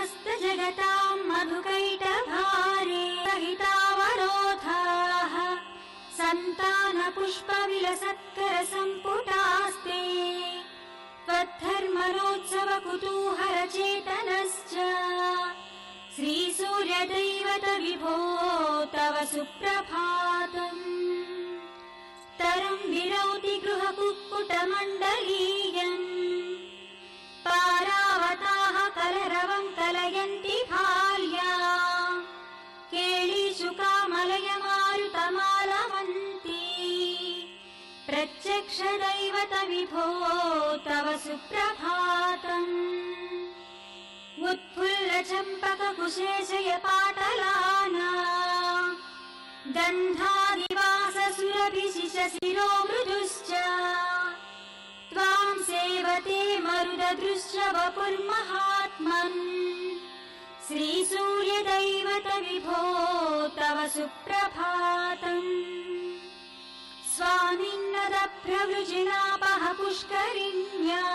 समस्त जगतां मधुकैटभारे रहितावरोधाः संतान पुष्प विलसत्कर संपुटास्ते त्वद्धर्मणोत्सव कुतूहल चेतनश्च श्री सूर्य दैवत विभो तव सुप्रभातम् तरं विरौति गृह कुक्कुट मण्डलीयम् पारावताः कलरवं कलयन्ति भार्या केळीषु कामलय मारुतमालवन्ती प्रत्यक्ष दैवत विभो तव सुप्रभातम् उत्फुल्ल चम्पक कुशेशय पाटलाना गन्धादिवास सुरभिशिष शिरो मृदुश्च त्वां सेवते मरुददृश्य वपुर्महात्मन् श्री सूर्य दैवत विभो तव सुप्रभातम् स्वामिन्नद प्रवृजिनापः पुष्करिण्या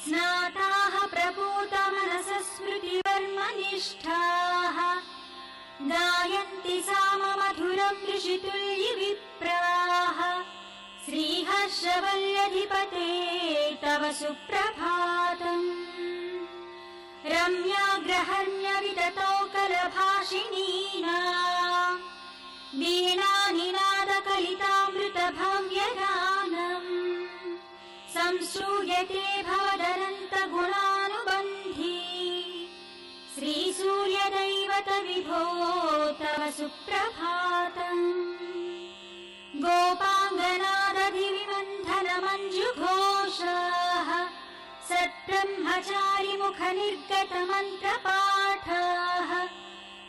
स्नाताः प्रपूत मनसः स्मृतिवर्मनिष्ठाः गायन्ति साममधुरं ऋषितुल्य विप्राः श्रीहर्षवल्यधिपते तव सुप्रभातम् रम्याग्रहण्य विततौ कलभाषिणीना वीणानिनादकलितामृतभव्यगानम् संश्रूयते भवदनन्त गुणानुबन्धी श्री सूर्य दैवत विभो तव सुप्रभातम् गोपाङ्गनादधिविमन्थन मञ्जुघोषाः सत्ब्रह्मचारि मुख निर्गत मन्त्रपाठाः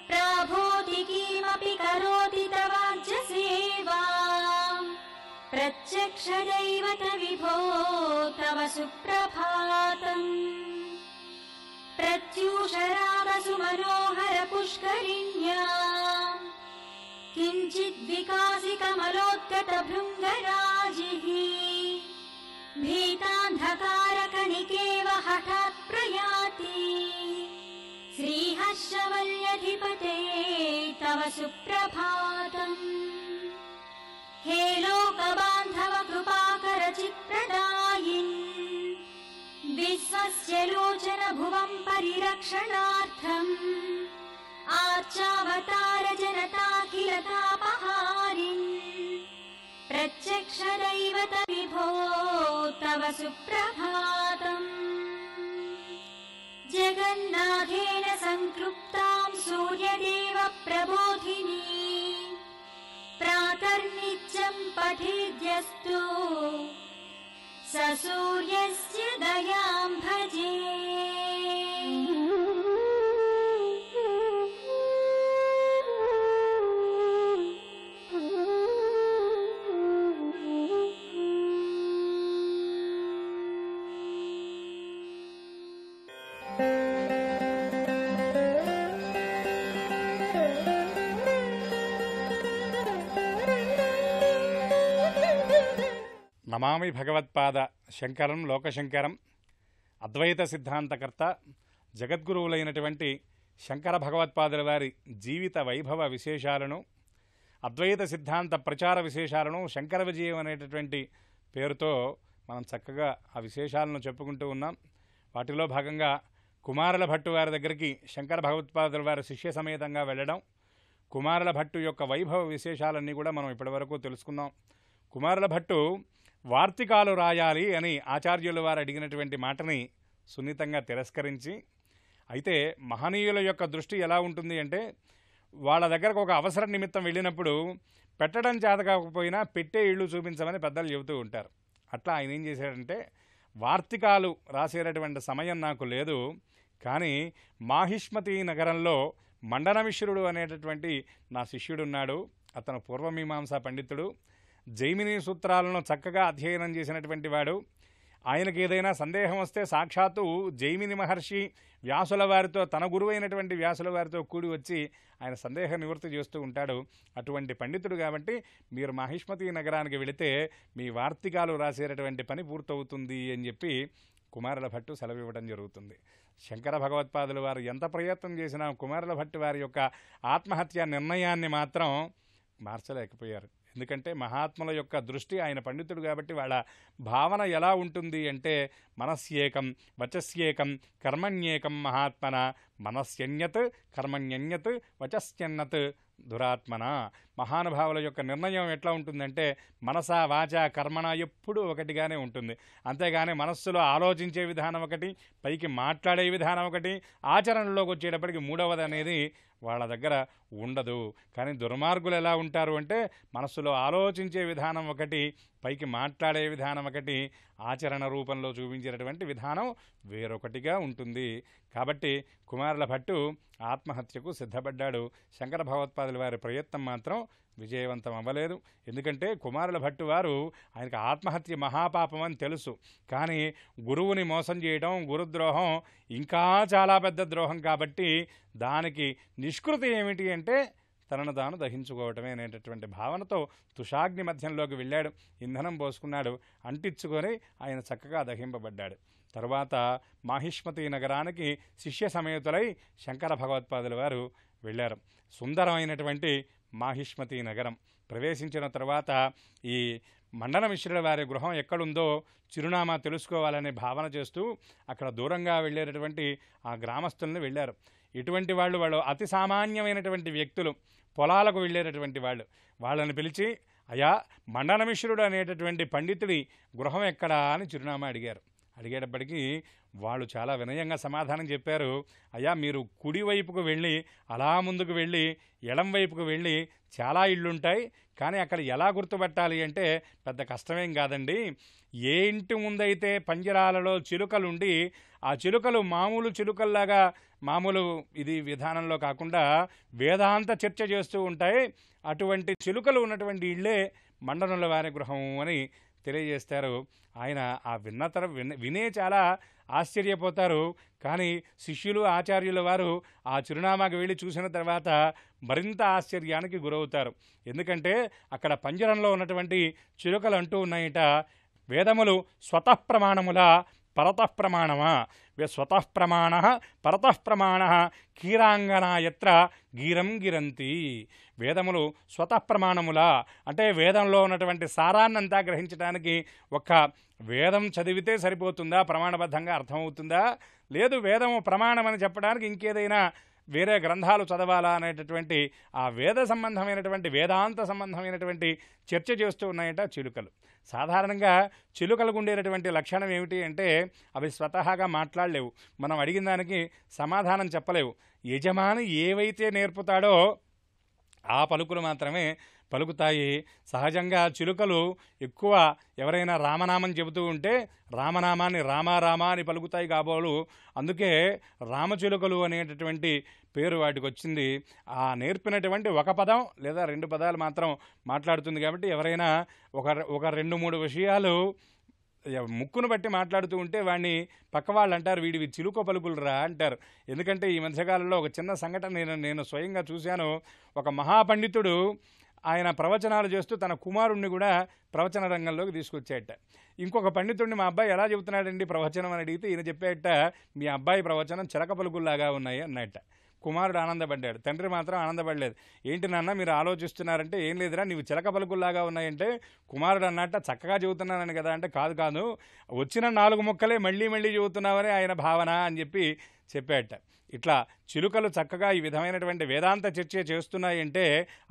प्राभोति किमपि करोति तवाज्य सेवाम् प्रत्यक्ष दैवत विभो तव सुप्रभातम् प्रत्यूषरागसु मनोहर पुष्करिण्या किञ्चिद्विकासि कमलोद्गत भृङ्गराजिः भीतान्धकारकणिकेव हठात् प्रयाति श्रीहर्षवल्यधिपते तव सुप्रभातम् हे लोकबान्धव कृपाकर चित्प्रदायिन् विश्वस्य लोचन भुवं परिरक्षणार्थम् आर्चावतार जनताखिलतापहारिन् प्रत्यक्ष दैवत विभो तव सुप्रभातम् जगन्नाथेन संक्लुप्तां सूर्यदेव प्रबोधिनी प्रातर्नित्यं पठेद्यस्तु स सूर्यस्य दयां भजे। నమామి భగవత్పాద శంకరం లోకశంకరం అద్వైత సిద్ధాంతకర్త జగద్గురువులైనటువంటి శంకర భగవత్పాదుల వారి జీవిత వైభవ విశేషాలను అద్వైత సిద్ధాంత ప్రచార విశేషాలను శంకర విజయం అనేటటువంటి పేరుతో మనం చక్కగా ఆ విశేషాలను చెప్పుకుంటూ ఉన్నాం. వాటిలో భాగంగా కుమారుల భట్టు వారి దగ్గరికి శంకర భగవత్పాదుల వారి శిష్య సమేతంగా వెళ్ళడం, కుమారుల భట్టు యొక్క వైభవ విశేషాలన్నీ కూడా మనం ఇప్పటివరకు తెలుసుకున్నాం. కుమారుల భట్టు వార్తికాలు రాయాలి అని ఆచార్యుల వారు అడిగినటువంటి మాటని సున్నితంగా తిరస్కరించి, అయితే మహనీయుల యొక్క దృష్టి ఎలా ఉంటుంది అంటే, వాళ్ళ దగ్గరకు ఒక అవసర నిమిత్తం వెళ్ళినప్పుడు పెట్టడం చేత కాకపోయినా పెట్టే ఇళ్ళు చూపించమని పెద్దలు చెబుతూ ఉంటారు. అట్లా ఆయన ఏం చేశాడంటే, వార్తికాలు రాసేటటువంటి సమయం నాకు లేదు, కానీ మాహిష్మతి నగరంలో మండనమిశ్రుడు అనేటటువంటి నా శిష్యుడున్నాడు. అతను పూర్వమీమాంసా పండితుడు, జైమిని సూత్రాలను చక్కగా అధ్యయనం చేసినటువంటి వాడు. ఆయనకి ఏదైనా సందేహం వస్తే సాక్షాత్తు జైమిని మహర్షి వ్యాసుల వారితో, తన గురువైనటువంటి వ్యాసుల వారితో కూడి వచ్చి ఆయన సందేహ నివృత్తి చేస్తూ ఉంటాడు. అటువంటి పండితుడు కాబట్టి మీరు మాహిష్మతి నగరానికి వెళితే మీ వార్తికాలు రాసేటటువంటి పని పూర్తవుతుంది అని చెప్పి కుమారుల భట్టు సెలవివ్వడం జరుగుతుంది. శంకర భగవత్పాదులు వారు ఎంత ప్రయత్నం చేసినా కుమారుల భట్టు వారి యొక్క ఆత్మహత్య నిర్ణయాన్ని మాత్రం మార్చలేకపోయారు. ఎందుకంటే మహాత్ముల యొక్క దృష్టి, ఆయన పండితుడు కాబట్టి వాళ్ళ భావన ఎలా ఉంటుంది అంటే మనస్యేకం వచస్యేకం కర్మణ్యేకం మహాత్మన, మనస్యన్యత్ కర్మణ్యన్యత్ వచస్యన్నత్ దురాత్మన. మహానుభావుల యొక్క నిర్ణయం ఎట్లా ఉంటుందంటే మనస వాచ కర్మణ ఎప్పుడూ ఒకటిగానే ఉంటుంది. అంతేగాని మనస్సులో ఆలోచించే విధానం ఒకటి, పైకి మాట్లాడే విధానం ఒకటి, ఆచరణలోకి వచ్చేటప్పటికి మూడవది అనేది వాళ్ళ దగ్గర ఉండదు. కానీ దుర్మార్గులు ఎలా ఉంటారు అంటే మనస్సులో ఆలోచించే విధానం ఒకటి, పైకి మాట్లాడే విధానం ఒకటి, ఆచరణ రూపంలో చూపించేటటువంటి విధానం వేరొకటిగా ఉంటుంది. కాబట్టి కుమారుల భట్టు ఆత్మహత్యకు సిద్ధపడ్డాడు. శంకర భగవత్పాదుల వారి ప్రయత్నం మాత్రం విజయవంతం అవ్వలేదు. ఎందుకంటే కుమారుల భట్టు వారు ఆయనకు ఆత్మహత్య మహాపాపం అని తెలుసు. కానీ గురువుని మోసం చేయడం, గురుద్రోహం ఇంకా చాలా పెద్ద ద్రోహం కాబట్టి దానికి నిష్కృతి ఏమిటి అంటే తనను తాను దహించుకోవటమే అనేటటువంటి భావనతో తుషాగ్ని మధ్యంలోకి వెళ్ళాడు. ఇంధనం పోసుకున్నాడు, అంటించుకొని ఆయన చక్కగా దహింపబడ్డాడు. తరువాత మాహిష్మతి నగరానికి శిష్య సమేతులై శంకర భగవత్పాదుల వారు వెళ్ళారు. సుందరమైనటువంటి మాహిష్మతి నగరం ప్రవేశించిన తర్వాత ఈ మండన మిశ్రుల వారి గృహం ఎక్కడుందో చిరునామా తెలుసుకోవాలనే భావన చేస్తూ అక్కడ దూరంగా వెళ్ళేటటువంటి ఆ గ్రామస్తులను వెళ్ళారు. ఇటువంటి వాళ్ళు అతి సామాన్యమైనటువంటి వ్యక్తులు, పొలాలకు వెళ్ళేటటువంటి వాళ్ళని పిలిచి, అయా మండన మిశ్రుడు అనేటటువంటి పండితుడి గృహం ఎక్కడా అని చిరునామా అడిగేటప్పటికీ వాళ్ళు చాలా వినయంగా సమాధానం చెప్పారు. అయ్యా మీరు కుడివైపుకు వెళ్ళి అలా ముందుకు వెళ్ళి ఎడం వైపుకు వెళ్ళి చాలా ఇళ్ళుంటాయి, కానీ అక్కడ ఎలా గుర్తుపట్టాలి అంటే పెద్ద కష్టమేం కాదండి. ఏ ఇంటి ముందైతే పంజరాలలో చిలుకలుండి ఆ చిలుకలు మామూలు చిలుకల్లాగా మామూలు ఇది విధానంలో కాకుండా వేదాంత చర్చ చేస్తూ ఉంటాయి, అటువంటి చిలుకలు ఉన్నటువంటి ఇళ్ళే మండనుల వారి గృహం అని తెలియజేస్తారు. ఆయన ఆ వినే చాలా ఆశ్చర్యపోతారు. కానీ శిష్యులు ఆచార్యుల వారు ఆ చిరునామాకి వెళ్ళి చూసిన తర్వాత మరింత ఆశ్చర్యానికి గురవుతారు. ఎందుకంటే అక్కడ పంజరంలో ఉన్నటువంటి చిలుకలు అంటూ ఉన్నాయట, వేదములు స్వతఃప్రమాణముల పరతఃప్రమాణమా, స్వతఃప్రమాణ పరతఃప్రమాణ కీరాంగనా యత్ర గీరం గిరంతి. వేదములు స్వతఃప్రమాణముల అంటే వేదంలో ఉన్నటువంటి సారాన్నంతా గ్రహించడానికి ఒక్క వేదం చదివితే సరిపోతుందా, ప్రమాణబద్ధంగా అర్థమవుతుందా, లేదు వేదము ప్రమాణమని చెప్పడానికి ఇంకేదైనా వేరే గ్రంథాలు చదవాలా అనేటటువంటి ఆ వేద సంబంధమైనటువంటి వేదాంత సంబంధమైనటువంటి చర్చ చేస్తూ ఉన్నాయట చిలుకలు. సాధారణంగా చిలుకలకు ఉండేటటువంటి లక్షణం ఏమిటి అంటే అవి స్వతహాగా మాట్లాడలేవు, మనం అడిగిన దానికి సమాధానం చెప్పలేవు. యజమాని ఏవైతే నేర్పుతాడో ఆ పలుకులు మాత్రమే పలుకుతాయి. సహజంగా చిలుకలు ఎక్కువ ఎవరైనా రామనామం చెబుతూ ఉంటే రామనామాన్ని రామారామా అని పలుకుతాయి కాబోలు. అందుకే రామచిలుకలు అనేటటువంటి పేరు వాటికి వచ్చింది. ఆ నేర్పినటువంటి ఒక పదం లేదా రెండు పదాలు మాత్రం మాట్లాడుతుంది కాబట్టి ఎవరైనా ఒక రెండు మూడు విషయాలు ముక్కును బట్టి మాట్లాడుతూ ఉంటే వాడిని పక్క వాళ్ళు అంటారు, వీడివి చిలుక పలుకులు రా అంటారు. ఎందుకంటే ఈ మధ్యకాలంలో ఒక చిన్న సంఘటన నేను స్వయంగా చూశాను. ఒక మహాపండితుడు ఆయన ప్రవచనాలు చేస్తూ తన కుమారుణ్ణి కూడా ప్రవచన రంగంలోకి తీసుకొచ్చాయట. ఇంకొక పండితుడిని మా అబ్బాయి ఎలా చెబుతున్నాడండి ప్రవచనం అని అడిగితే ఈయన చెప్పేట, మీ అబ్బాయి ప్రవచనం చిలక పలుకుల్లాగా ఉన్నాయి అన్నట్ట. కుమారుడు ఆనందపడ్డాడు, తండ్రి మాత్రం ఆనందపడలేదు. ఏంటి నాన్న మీరు ఆలోచిస్తున్నారంటే, ఏం లేదురా నీవు చిలక పలుకుల్లాగా ఉన్నాయంటే, కుమారుడు అన్నట్ట చక్కగా చెబుతున్నానని కదా అంటే, కాదు వచ్చిన 4 ముక్కలే మళ్ళీ చెబుతున్నావని ఆయన భావన అని చెప్పాట. ఇట్లా చిలుకలు చక్కగా ఈ విధమైనటువంటి వేదాంత చర్చ చేస్తున్నాయంటే,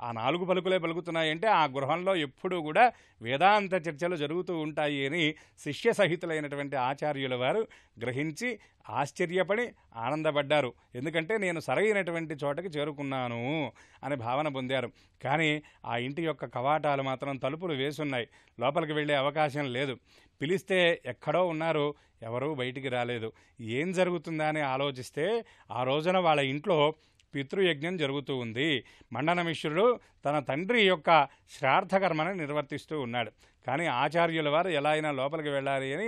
ఆ 4 పలుకులే పలుకుతున్నాయంటే ఆ గృహంలో ఎప్పుడూ కూడా వేదాంత చర్చలు జరుగుతూ ఉంటాయి అని శిష్య సహితులైనటువంటి ఆచార్యుల వారు గ్రహించి ఆశ్చర్యపడి ఆనందపడ్డారు. ఎందుకంటే నేను సరైనటువంటి చోటకి చేరుకున్నాను అని భావన పొందారు. కానీ ఆ ఇంటి యొక్క కవాటాలు మాత్రం తలుపులు వేసున్నాయి, లోపలికి వెళ్ళే అవకాశం లేదు. పిలిస్తే ఎక్కడో ఉన్నారు, ఎవరూ బయటికి రాలేదు. ఏం జరుగుతుందా అని ఆలోచిస్తే ఆ రోజున వాళ్ళ ఇంట్లో పితృయజ్ఞం జరుగుతూ ఉంది. మండన మిశ్రుడు తన తండ్రి యొక్క శ్రాద్ధకర్మను నిర్వర్తిస్తూ ఉన్నాడు. కానీ ఆచార్యుల వారు ఎలా అయినా లోపలికి వెళ్ళాలి అని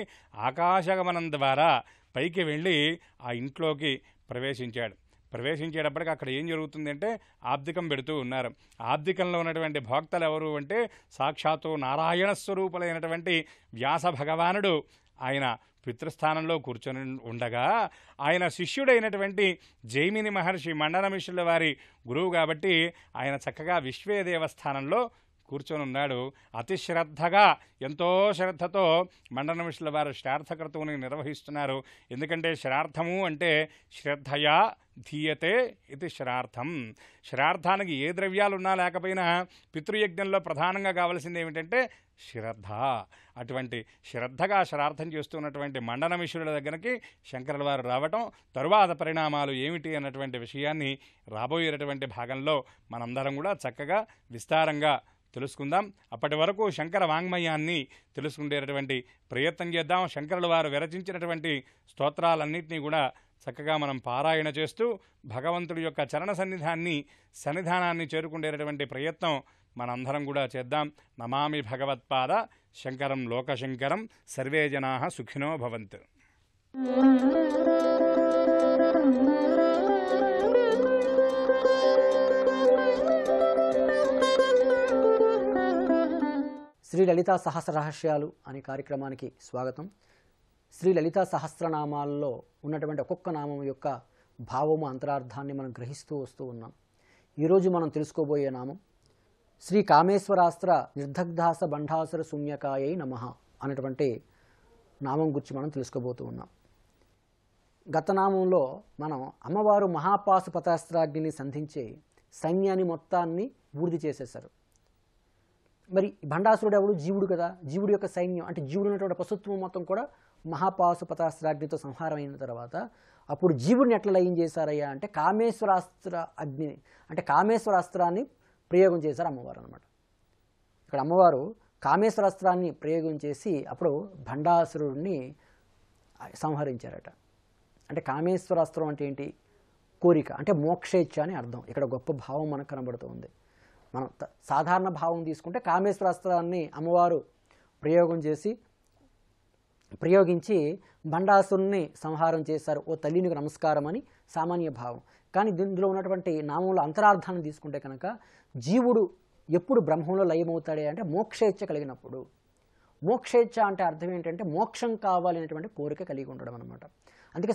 ఆకాశగమనం ద్వారా పైకి వెళ్ళి ఆ ఇంట్లోకి ప్రవేశించేటప్పటికి అక్కడ ఏం జరుగుతుందంటే ఆబ్దికం పెడుతూ ఉన్నారు. ఆబ్దికంలో ఉన్నటువంటి భక్తులు ఎవరు అంటే సాక్షాత్తు నారాయణ స్వరూపులైనటువంటి వ్యాస భగవానుడు ఆయన పితృస్థానంలో కూర్చొని ఉండగా ఆయన శిష్యుడైనటువంటి జైమిని మహర్షి మండన మిశ్రుల వారి గురువు కాబట్టి ఆయన చక్కగా విశ్వేదేవస్థానంలో కూర్చొని ఉన్నాడు. అతి శ్రద్ధగా, ఎంతో శ్రద్ధతో మండన మిశ్రుల వారు శ్రార్థకర్తువుని నిర్వహిస్తున్నారు. ఎందుకంటే శ్రార్థము అంటే శ్రద్ధయా ధీయతే ఇది శ్రార్థం. శ్రార్థానికి ఏ ద్రవ్యాలున్నా లేకపోయినా పితృయజ్ఞంలో ప్రధానంగా కావాల్సింది ఏమిటంటే శ్రద్ధ. అటువంటి శ్రద్ధగా శ్రార్థం చేస్తున్నటువంటి మండన మిశ్రుల దగ్గరికి శంకరుల వారు రావటం, తరువాత పరిణామాలు ఏమిటి అన్నటువంటి విషయాన్ని రాబోయేటటువంటి భాగంలో మనందరం కూడా చక్కగా విస్తారంగా తెలుసుకుందాం. అప్పటి వరకు శంకర వాంగ్మయాన్ని తెలుసుకునేటటువంటి ప్రయత్నం చేద్దాం. శంకరుల వారు విరచించినటువంటి స్తోత్రాలన్నింటినీ కూడా చక్కగా మనం పారాయణ చేస్తూ భగవంతుడి యొక్క చరణ సన్నిధానాన్ని చేరుకునేటటువంటి ప్రయత్నం మనందరం కూడా చేద్దాం. నమామి భగవత్పాద శంకరం లోకశంకరం. సర్వే జనాః సుఖినో భవంతు. శ్రీ లలితా సహస్రరహస్యాలు అనే కార్యక్రమానికి స్వాగతం. శ్రీ లలితా సహస్రనామాల్లో ఉన్నటువంటి ఒక్కొక్క నామం యొక్క భావము, అంతరార్థాన్ని మనం గ్రహిస్తూ వస్తూ ఉన్నాం. ఈరోజు మనం తెలుసుకోబోయే నామం శ్రీ కామేశ్వరాస్త్ర నిర్దగ్ధాస బండాసుర శూన్యకాయై నమః అనేటువంటి నామం గురించి మనం తెలుసుకోబోతూ ఉన్నాం. గత నామంలో మనం అమ్మవారు మహాపాశుపతాస్త్రాగ్నిని సంధించి సైన్యాన్ని మొత్తాన్ని బూడిద చేసేశారు. మరి భండాసురుడు ఎవడు? జీవుడు కదా. జీవుడు యొక్క సైన్యం అంటే జీవుడు ఉన్నటువంటి పశుత్వం మొత్తం కూడా మహాపాశుపతాస్త్రాగ్నితో సంహారం అయిన తర్వాత అప్పుడు జీవుడిని ఎట్లా లయం చేశారయ్యా అంటే కామేశ్వరాస్త్ర అగ్నిని అంటే కామేశ్వరాస్త్రాన్ని ప్రయోగం చేశారు అమ్మవారు అనమాట. ఇక్కడ అమ్మవారు కామేశ్వరాస్త్రాన్ని ప్రయోగం చేసి అప్పుడు భండాసురుడిని సంహరించారట. అంటే కామేశ్వరాస్త్రం అంటే ఏంటి? కోరిక అంటే మోక్షేచ్ఛ అని అర్థం. ఇక్కడ గొప్ప భావం మనకు కనబడుతుంది. మనం సాధారణ భావం తీసుకుంటే కామేశ్వరాస్త్రాన్ని అమ్మవారు ప్రయోగించి భండాసురుని సంహారం చేశారు. ఓ తల్లినికి నమస్కారం అని సామాన్య భావం. కానీ దీనిలో ఉన్నటువంటి నామంలో అంతరార్థాన్ని తీసుకుంటే కనుక జీవుడు ఎప్పుడు బ్రహ్మంలో లయమవుతాడే అంటే మోక్షేచ్ఛ కలిగినప్పుడు. మోక్షేచ్ఛ అంటే అర్థం ఏంటంటే మోక్షం కావాలనేటువంటి కోరిక కలిగి ఉండడం అనమాట. అందుకే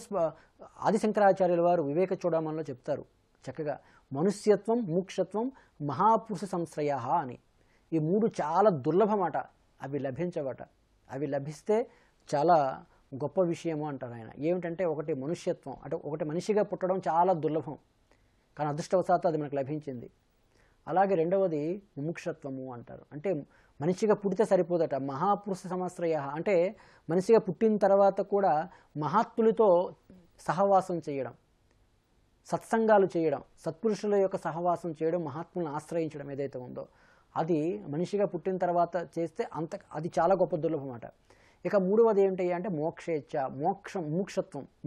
ఆదిశంకరాచార్యుల వారు వివేక చూడమనిలో చెప్తారు చక్కగా, మనుష్యత్వం, మోక్షత్వం, మహాపురుష సంశ్రయ అని. ఈ మూడు చాలా దుర్లభమాట. అవి లభించవట. అవి లభిస్తే చాలా గొప్ప విషయము అంటారు ఆయన. ఏమిటంటే ఒకటి మనుష్యత్వం, అంటే ఒకటి మనిషిగా పుట్టడం చాలా దుర్లభం, కానీ అదృష్టవశాత్తు అది మనకు లభించింది. అలాగే రెండవది ముముక్షత్వము అంటారు. అంటే మనిషిగా పుడితే సరిపోదట. మహాపురుష సంశ్రయ అంటే మనిషిగా పుట్టిన తర్వాత కూడా మహాత్ములతో సహవాసం చేయడం, సత్సంగాలు చేయడం, సత్పురుషుల యొక్క సహవాసం చేయడం, మహాత్ములను ఆశ్రయించడం ఏదైతే ఉందో అది మనిషిగా పుట్టిన తర్వాత చేస్తే అది చాలా గొప్ప దుర్లభమాట. ఇక మూడవది ఏంటి అంటే మోక్షేచ్ఛ,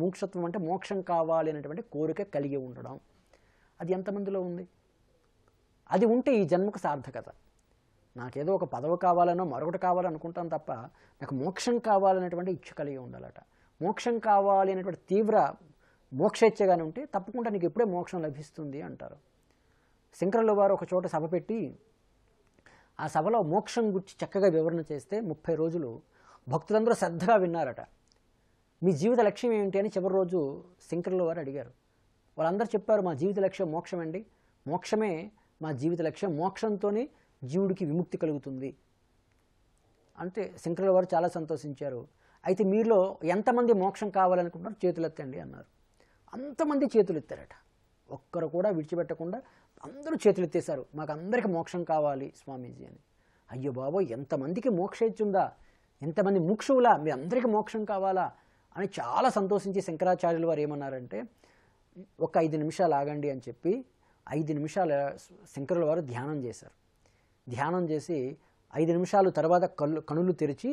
మోక్షత్వం అంటే మోక్షం కావాలి అనేటువంటి కోరిక కలిగి ఉండడం. అది ఎంతమందిలో ఉంది? అది ఉంటే ఈ జన్మకు సార్థకత. నాకేదో ఒక పదవి కావాలనో మరొకటి కావాలనుకుంటాను తప్ప నాకు మోక్షం కావాలనేటువంటి ఇచ్చ కలిగి ఉండాలట. మోక్షం కావాలి అనేటువంటి తీవ్ర మోక్షేచ్ఛగానే ఉంటే తప్పకుండా నీకు ఎప్పుడే మోక్షం లభిస్తుంది అంటారు. శంకరుల వారు ఒక చోట సభ పెట్టి ఆ సభలో మోక్షం గురించి చక్కగా వివరణ చేస్తే 30 రోజులు భక్తులందరూ శ్రద్ధగా విన్నారట. మీ జీవిత లక్ష్యం ఏమిటి అని చివరి రోజు శంకరుల వారు అడిగారు. వాళ్ళందరూ చెప్పారు, మా జీవిత లక్ష్యం మోక్షం అండి, మోక్షమే మా జీవిత లక్ష్యం, మోక్షంతోనే జీవుడికి విముక్తి కలుగుతుంది అంటే శంకరుల వారు చాలా సంతోషించారు. అయితే మీలో ఎంతమంది మోక్షం కావాలనుకుంటున్నారు చేతులెత్తండి అన్నారు. అంతమంది చేతులు ఎత్తారట. ఒక్కరు కూడా విడిచిపెట్టకుండా అందరూ చేతులు ఎత్తేశారు. మాకు అందరికీ మోక్షం కావాలి స్వామీజీ అని. అయ్యో బాబోయ్, ఎంతమందికి మోక్షేచ్చుందా, ఎంతమంది ముక్షువులా, మీ అందరికీ మోక్షం కావాలా అని చాలా సంతోషించి శంకరాచార్యుల వారు ఏమన్నారంటే ఒక 5 నిమిషాలు ఆగండి అని చెప్పి 5 నిమిషాలు శంకరుల వారు ధ్యానం చేశారు. ధ్యానం చేసి 5 నిమిషాలు తర్వాత కనులు తెరిచి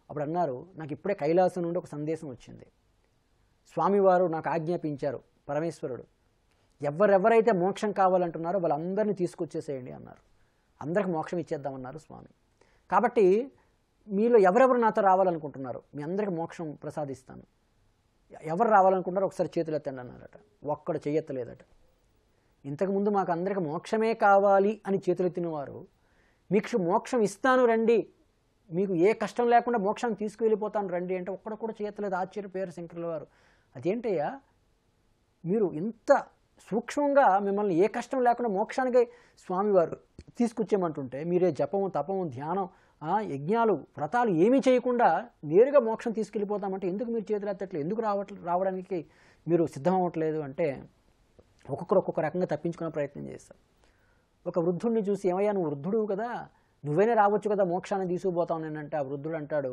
అప్పుడు అన్నారు, నాకు ఇప్పుడే కైలాసం నుండి ఒక సందేశం వచ్చింది. స్వామివారు నాకు ఆజ్ఞాపించారు, పరమేశ్వరుడు ఎవరెవరైతే మోక్షం కావాలంటున్నారో వాళ్ళందరినీ తీసుకొచ్చేసేయండి అన్నారు. అందరికి మోక్షం ఇచ్చేద్దామన్నారు స్వామి. కాబట్టి మీలో ఎవరెవరు నాతో రావాలనుకుంటున్నారు మీ అందరికీ మోక్షం ప్రసాదిస్తాను, ఎవరు రావాలనుకుంటారో ఒకసారి చేతులు ఎత్తండి అన్నారట. ఒక్కడు చెయ్యెత్తలేదట. ఇంతకుముందు మాకు అందరికీ మోక్షమే కావాలి అని చేతులెత్తిన వారు మీకు మోక్షం ఇస్తాను రండి, మీకు ఏ కష్టం లేకుండా మోక్షాన్ని తీసుకువెళ్ళిపోతాను రండి అంటే ఒక్కడ కూడా చేయట్లేదు. ఆశ్చర్యపోయారు శంకరుల వారు. అదేంటయ్యా, మీరు ఇంత సూక్ష్మంగా మిమ్మల్ని ఏ కష్టం లేకుండా మోక్షానికి స్వామివారు తీసుకొచ్చేయమంటుంటే మీరే జపము, తపము, ధ్యానం, యజ్ఞాలు, వ్రతాలు ఏమీ చేయకుండా నేరుగా మోక్షం తీసుకెళ్ళిపోతామంటే ఎందుకు మీరు చేతులు ఎత్తట్లేదు, ఎందుకు రావడానికి మీరు సిద్ధం అవ్వట్లేదు అంటే ఒక్కొక్కరు ఒక్కొక్క రకంగా తప్పించుకునే ప్రయత్నం చేస్తారు. ఒక వృద్ధుడిని చూసి, ఏమయ్యా నువ్వు వృద్ధుడు కదా, నువ్వేనే రావచ్చు కదా మోక్షాన్ని తీసుకుపోతావు నేనంటే ఆ వృద్ధుడు అంటాడు,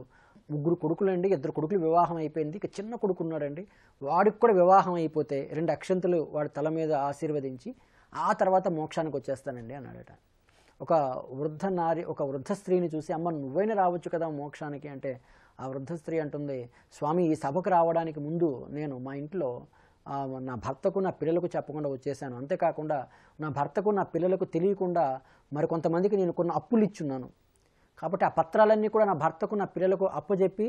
3 కొడుకులండి, 2 కొడుకులు వివాహం అయిపోయింది, ఇక చిన్న కొడుకు ఉన్నాడండి, వాడికి కూడా వివాహం అయిపోతే 2 అక్షంతలు వాడి తల మీద ఆశీర్వదించి ఆ తర్వాత మోక్షానికి వచ్చేస్తానండి అన్నాడట. ఒక వృద్ధ స్త్రీని చూసి, అమ్మ నువ్వైనా రావచ్చు కదా మోక్షానికి అంటే ఆ వృద్ధ స్త్రీ అంటుంది, స్వామి ఈ సభకు రావడానికి ముందు నేను మా ఇంట్లో నా భర్తకు నా పిల్లలకు చెప్పకుండా వచ్చేసాను, అంతేకాకుండా నా భర్తకు నా పిల్లలకు తెలియకుండా మరికొంతమందికి నేను కొన్ని అప్పులు ఇచ్చున్నాను, కాబట్టి ఆ పత్రాలన్నీ కూడా నా భర్తకు నా పిల్లలకు అప్పచెప్పి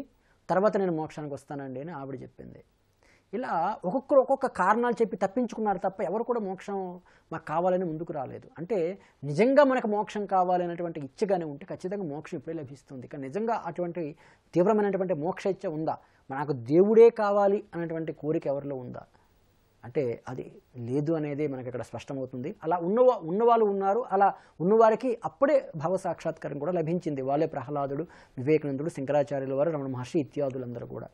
తర్వాత నేను మోక్షానికి వస్తానండి అని ఆవిడ చెప్పింది. ఇలా ఒక్కొక్కరు ఒక్కొక్క కారణాలు చెప్పి తప్పించుకున్నారు తప్ప ఎవరు కూడా మోక్షం మాకు కావాలని ముందుకు రాలేదు. అంటే నిజంగా మనకు మోక్షం కావాలనేటువంటి ఇచ్చగానే ఉంటే ఖచ్చితంగా మోక్షం ఇప్పుడే లభిస్తుంది. కానీ నిజంగా అటువంటి తీవ్రమైనటువంటి మోక్ష ఇచ్చ ఉందా, నాకు దేవుడే కావాలి అనేటువంటి కోరిక ఎవరిలో ఉందా అంటే అది లేదు అనేది మనకి ఇక్కడ స్పష్టమవుతుంది. అలా ఉన్నవాళ్ళు ఉన్నారు, అలా ఉన్నవారికి అప్పుడే భవ సాక్షాత్కారం కూడా లభించింది. వాళ్ళే ప్రహ్లాదుడు, వివేకానందుడు, శంకరాచార్యుల వారు, రమణ మహర్షి ఇత్యాదులందరూ కూడా.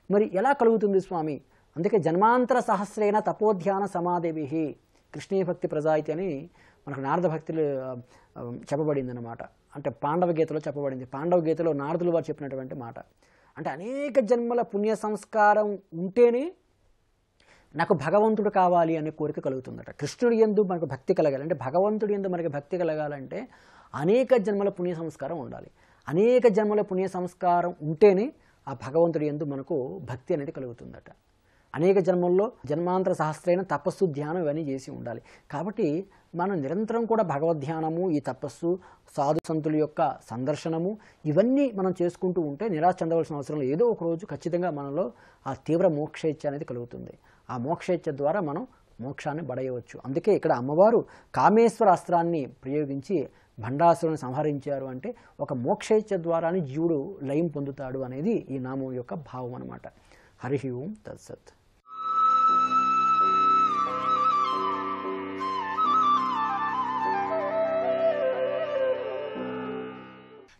మరి ఎలా కలుగుతుంది స్వామి? అందుకే జన్మాంతర సహస్రేణ తపోధ్యాన సమాధిభి కృష్ణీయ భక్తి ప్రజాయితీ అని మనకు నారద భక్తులు చెప్పబడింది అన్నమాట. అంటే పాండవ గీతలో చెప్పబడింది. పాండవ గీతలో నారదులు వారు చెప్పినటువంటి మాట. అంటే అనేక జన్మల పుణ్య సంస్కారం ఉంటేనే నాకు భగవంతుడు కావాలి అనే కోరిక కలుగుతుందట. కృష్ణుడి యందు మనకు భక్తి కలగాలి అంటే, భగవంతుడి యందు మనకి భక్తి కలగాలంటే అనేక జన్మల పుణ్య సంస్కారం ఉండాలి. అనేక జన్మల పుణ్య సంస్కారం ఉంటేనే ఆ భగవంతుడి యందు మనకు భక్తి అనేది కలుగుతుందట. అనేక జన్మల్లో జన్మాంతర సహస్రైన తపస్సు, ధ్యానం ఇవన్నీ చేసి ఉండాలి. కాబట్టి మనం నిరంతరం కూడా భగవద్ధ్యానము, ఈ తపస్సు, సాధు సంతుల యొక్క సందర్శనము ఇవన్నీ మనం చేసుకుంటూ ఉంటే నిరాశ చెందవలసిన అవసరం లేదు. ఏదో ఒక రోజు ఖచ్చితంగా మనలో ఆ తీవ్ర మోక్షేచ్ఛ అనేది కలుగుతుంది. ఆ మోక్షేచ్ఛ ద్వారా మనం మోక్షాన్ని బడయవచ్చు. అందుకే ఇక్కడ అమ్మవారు కామేశ్వర అస్త్రాన్ని ప్రయోగించి భండాసురుని సంహరించారు. అంటే ఒక మోక్షేచ్ఛ ద్వారానే జీవుడు లయం పొందుతాడు అనేది ఈ నామం యొక్క భావం అన్నమాట. హరి ఓం తత్సత్.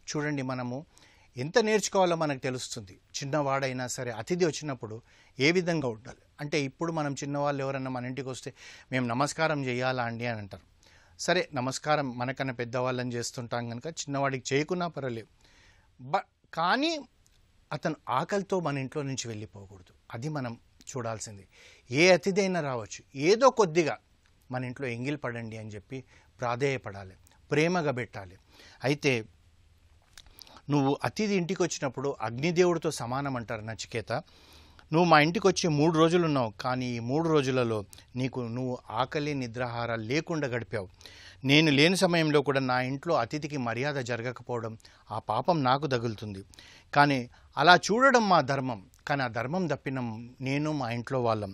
చూడండి, మనము ఎంత నేర్చుకోవాలో మనకు తెలుస్తుంది. చిన్నవాడైనా సరే అతిథి వచ్చినప్పుడు ఏ విధంగా ఉండాలి అంటే, ఇప్పుడు మనం చిన్నవాళ్ళు ఎవరన్నా మన ఇంటికి వస్తే మేము నమస్కారం చేయాలా అండి అని అంటారు. సరే, నమస్కారం మనకన్నా పెద్దవాళ్ళని చేస్తుంటాం కనుక చిన్నవాడికి చేయకున్నా పర్వాలేదు. కానీ అతను ఆకలితో మన ఇంట్లో నుంచి వెళ్ళిపోకూడదు. అది మనం చూడాల్సింది. ఏ అతిథి అయినా రావచ్చు, ఏదో కొద్దిగా మన ఇంట్లో ఎంగిల్ పడండి అని చెప్పి ప్రాధేయపడాలి, ప్రేమగా పెట్టాలి. అయితే నువ్వు అతిథి ఇంటికి వచ్చినప్పుడు అగ్నిదేవుడితో సమానం అంటారు నచికేత. నువ్వు మా ఇంటికి వచ్చి 3 రోజులు ఉన్నావు, కానీ ఈ 3 రోజులలో నువ్వు ఆకలి నిద్రాహారాలు లేకుండా గడిపావు. నేను లేని సమయంలో కూడా నా ఇంట్లో అతిథికి మర్యాద జరగకపోవడం, ఆ పాపం నాకు తగులుతుంది. కానీ అలా చూడడం మా ధర్మం. కానీ ఆ ధర్మం తప్పిన నేను, మా ఇంట్లో వాళ్ళం.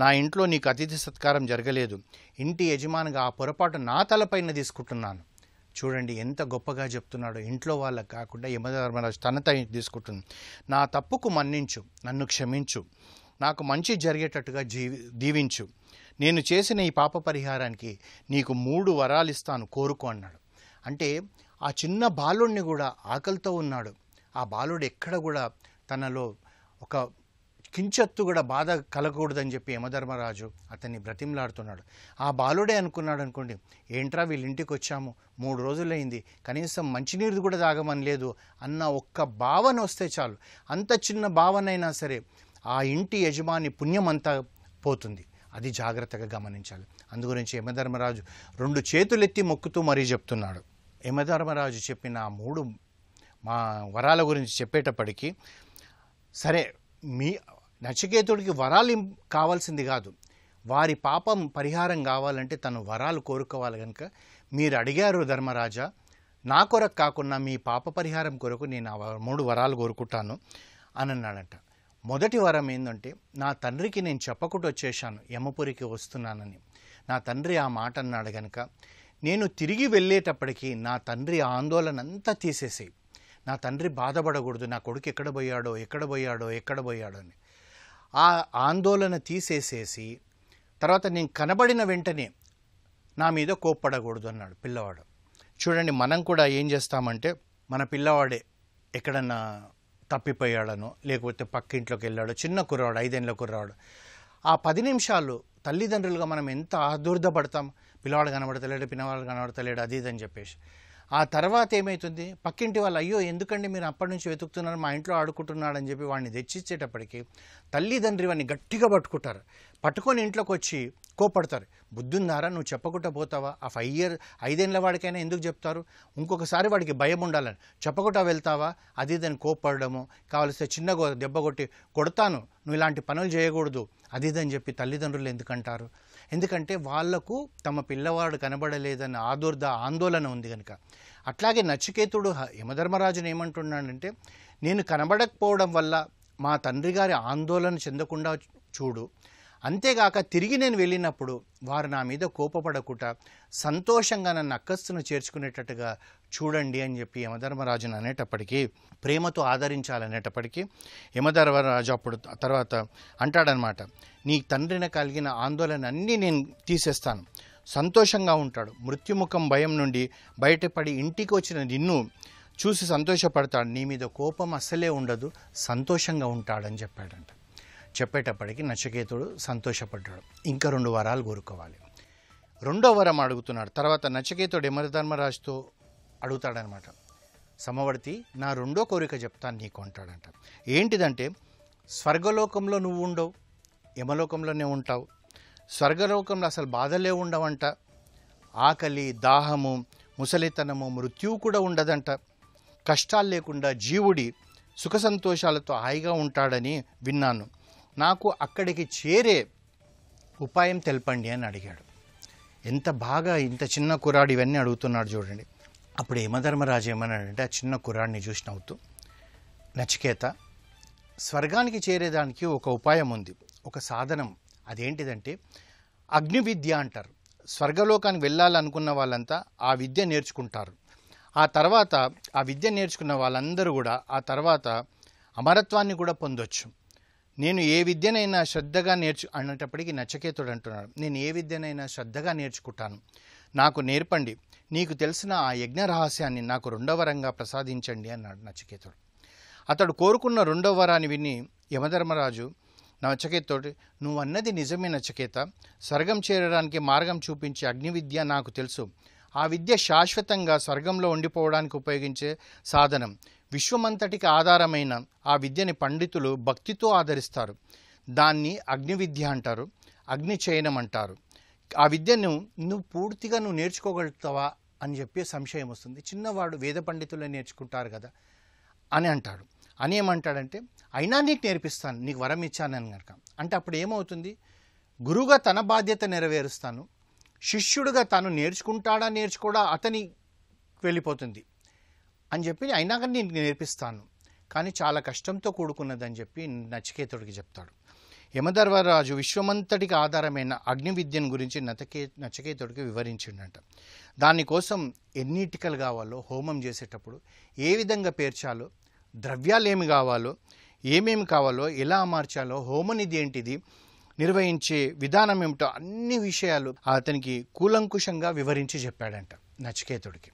నా ఇంట్లో నీకు అతిథి సత్కారం జరగలేదు, ఇంటి యజమానిగా ఆ పొరపాటు నా తలపైన తీసుకుంటున్నాను. చూడండి ఎంత గొప్పగా చెప్తున్నాడు. ఇంట్లో వాళ్ళకు కాకుండా యమధర్మరాజు తనపై తీసుకుంటుంది. నా తప్పుకు మన్నించు, నన్ను క్షమించు, నాకు మంచి జరిగేటట్టుగా దీవించు. నేను చేసిన ఈ పాప పరిహారానికి నీకు 3 వరాలు ఇస్తాను, కోరుకో అన్నాడు. అంటే ఆ చిన్న బాలుడిని కూడా ఆకలితో ఉన్నాడు. ఆ బాలుడు ఎక్కడ కూడా తనలో ఒక కించత్తు కూడా బాధ కలగకూడదని చెప్పి యమధర్మరాజు అతన్ని బ్రతిమలాడుతున్నాడు. ఆ బాలుడే అనుకున్నాడు అనుకోండి, ఏంట్రా వీళ్ళ ఇంటికి వచ్చాము 3 రోజులైంది, కనీసం మంచినీరు కూడా తాగమని లేదు అన్న ఒక్క భావన వస్తే చాలు. అంత చిన్న భావన అయినా సరే ఆ ఇంటి యజమాని పుణ్యం అంతా పోతుంది. అది జాగ్రత్తగా గమనించాలి. అందుగురించి యమధర్మరాజు 2 చేతులెత్తి మొక్కుతూ మరీ చెప్తున్నాడు. యమధర్మరాజు చెప్పిన 3 మా వరాల గురించి చెప్పేటప్పటికీ, సరే మీ నచికేతుడికి వరాలు కావాల్సింది కాదు, వారి పాపం పరిహారం కావాలంటే తను వరాలు కోరుకోవాలి. కనుక మీరు అడిగారు ధర్మరాజా, నా కొరకు కాకుండా మీ పాప పరిహారం కొరకు నేను 3 వరాలు కోరుకుంటాను అని అన్నాడంట. మొదటి వరం ఏంటంటే, నా తండ్రికి నేను చెప్పకుండా వచ్చేసాను యమపురికి వస్తున్నానని. నా తండ్రి ఆ మాట అన్నాడు కనుక నేను తిరిగి వెళ్ళేటప్పటికీ నా తండ్రి ఆందోళన అంతా తీసేసేయి. నా తండ్రి బాధపడకూడదు, నా కొడుకు ఎక్కడ పోయాడో అని ఆ ఆందోళన తీసేసేసి తర్వాత నేను కనబడిన వెంటనే నా మీద కోప్పడకూడదు అన్నాడు పిల్లవాడు. చూడండి, మనం కూడా ఏం చేస్తామంటే మన పిల్లవాడే ఎక్కడన్నా తప్పిపోయాడనో లేకపోతే పక్కింట్లోకి వెళ్ళాడో, చిన్న కుర్రాడు 5 ఏళ్ళ కుర్రాడు, ఆ 10 నిమిషాలు తల్లిదండ్రులుగా మనం ఎంత ఆదుర్దపడతాం, పిల్లవాడు కనబడతలేడు అది ఇది అని చెప్పేసి. ఆ తర్వాత ఏమవుతుంది, పక్కింటి వాళ్ళు అయ్యో ఎందుకండి మీరు అప్పటి నుంచి వెతుకుతున్నారు, మా ఇంట్లో ఆడుకుంటున్నాడని చెప్పి వాడిని తెచ్చిచ్చేటప్పటికి తల్లిదండ్రి వాడిని గట్టిగా పట్టుకొని ఇంట్లోకి వచ్చి కోపడతారు. బుద్ధుందారా, నువ్వు చెప్పకుండా పోతావా? ఆ 5 ఏళ్ళ వాడికైనా ఎందుకు చెప్తారు, ఇంకొకసారి వాడికి భయం ఉండాలని చెప్పకుండా వెళ్తావా, అది ఇదని కోపడము, కావలిస్తే చిన్న దెబ్బ కొడతాను, నువ్వు ఇలాంటి పనులు చేయకూడదు అది ఇదని చెప్పి తల్లిదండ్రులు ఎందుకంటారు? ఎందుకంటే వాళ్లకు తమ పిల్లవాడు కనబడలేదన్న ఆందోళన ఉంది కనుక. అట్లాగే నచికేతుడు యమధర్మరాజును ఏమంటున్నాడంటే, నేను కనబడకపోవడం వల్ల మా తండ్రి గారి ఆందోళన చెందకుండా చూడు, అంతేగాక తిరిగి నేను వెళ్ళినప్పుడు వారు నా మీద కోపపడకుండా సంతోషంగా నన్ను అక్కస్తును చేర్చుకునేటట్టుగా చూడండి అని చెప్పి యమధర్మరాజును అనేటప్పటికీ, ప్రేమతో ఆదరించాలనేటప్పటికీ యమధర్మరాజు అప్పుడు తర్వాత అంటాడనమాట, నీ తండ్రిని కలిగిన ఆందోళన అన్నీ నేను తీసేస్తాను, సంతోషంగా ఉంటాడు, మృత్యుముఖం భయం నుండి బయటపడి ఇంటికి వచ్చిన నిన్ను చూసి సంతోషపడతాడు, నీ మీద కోపం అస్సలే ఉండదు, సంతోషంగా ఉంటాడని చెప్పాడంట. చెప్పేటప్పటికి నచికేతుడు సంతోషపడ్డాడు. ఇంకా 2 వరాలు కోరుకోవాలి. 2వ వరం అడుగుతున్నాడు. తర్వాత నచికేతుడు యమధర్మరాజుతో అడుగుతాడనమాట, సమవర్తి నా 2వ కోరిక చెప్తాను నీకు అంటాడంట. ఏంటిదంటే, స్వర్గలోకంలో నువ్వు ఉండవు, యమలోకంలోనే ఉంటావు, స్వర్గలోకంలో అసలు బాధలే ఉండవంట, ఆకలి దాహము ముసలితనము మృత్యువు కూడా ఉండదంట, కష్టాలు లేకుండా జీవుడి సుఖ సంతోషాలతో హాయిగా ఉంటాడని విన్నాను, నాకు అక్కడికి చేరే ఉపాయం తెలపండి అని అడిగాడు. ఎంత బాగా ఇంత చిన్న కుర్రాడు ఇవన్నీ అడుగుతున్నాడు చూడండి. అప్పుడు యమధర్మరాజు ఏమన్నాడంటే ఆ చిన్న కుర్రాడిని చూసి నవ్వుతూ, నచికేత, స్వర్గానికి చేరేదానికి ఒక ఉపాయం ఉంది, ఒక సాధనం. అదేంటిదంటే అగ్ని విద్య అంటారు. స్వర్గలోకానికి వెళ్ళాలనుకున్న వాళ్ళంతా ఆ విద్య నేర్చుకుంటారు. ఆ తర్వాత ఆ విద్య నేర్చుకున్న వాళ్ళందరూ కూడా ఆ తర్వాత అమరత్వాన్ని కూడా పొందొచ్చు. నేను ఏ విద్యనైనా శ్రద్ధగా అనేటప్పటికీ నచికేతుడు అంటున్నాడు, నేను ఏ విద్యనైనా శ్రద్ధగా నేర్చుకుంటాను, నాకు నేర్పండి, నీకు తెలిసిన ఆ యజ్ఞ రహస్యాన్ని నాకు 2వ వరంగా ప్రసాదించండి అన్నాడు నచికేతుడు. అతడు కోరుకున్న 2వ వరాన్ని విని యమధర్మరాజు నచికేతుడు, నువ్వు అన్నది నిజమే నచికేత, స్వర్గం చేరడానికి మార్గం చూపించే అగ్ని విద్య నాకు తెలుసు, ఆ విద్య శాశ్వతంగా స్వర్గంలో ఉండిపోవడానికి ఉపయోగించే సాధనం, విశ్వమంతటికి ఆధారమైన ఆ విద్యని పండితులు భక్తితో ఆదరిస్తారు, దాన్ని అగ్ని విద్య అంటారు, అగ్ని చయనం అంటారు. ఆ విద్యను నువ్వు పూర్తిగా నేర్చుకోగలుగుతావా అని చెప్పి సంశయం వస్తుంది. చిన్నవాడు వేద పండితులే నేర్చుకుంటారు కదా అని అంటాడు. అని ఏమంటాడంటే, అయినా నీకు నేర్పిస్తాను, నీకు వరం ఇచ్చానని కనుక అంటే అప్పుడు ఏమవుతుంది, గురువుగా తన బాధ్యత నెరవేరుస్తాను, శిష్యుడుగా తాను నేర్చుకోడా అతని వెళ్ళిపోతుంది అని చెప్పి, అయినా కానీ నేను నేర్పిస్తాను, కానీ చాలా కష్టంతో కూడుకున్నదని చెప్పి నచికేతుడికి చెప్తాడు. యమధర్మరాజు విశ్వమంతటికి ఆధారమైన అగ్ని విద్యను గురించి నచికేతుడికి వివరించిండంట. దానికోసం ఎన్ని ఇటుకలు కావాలో, హోమం చేసేటప్పుడు ఏ విధంగా పేర్చాలో, ద్రవ్యాలు ఏమేమి కావాలో, ఎలా అమర్చాలో, హోమనిధి ఏంటిది, నిర్వహించే విధానం ఏమిటో అన్ని విషయాలు అతనికి కూలంకుషంగా వివరించి చెప్పాడంట నచికేతుడికి.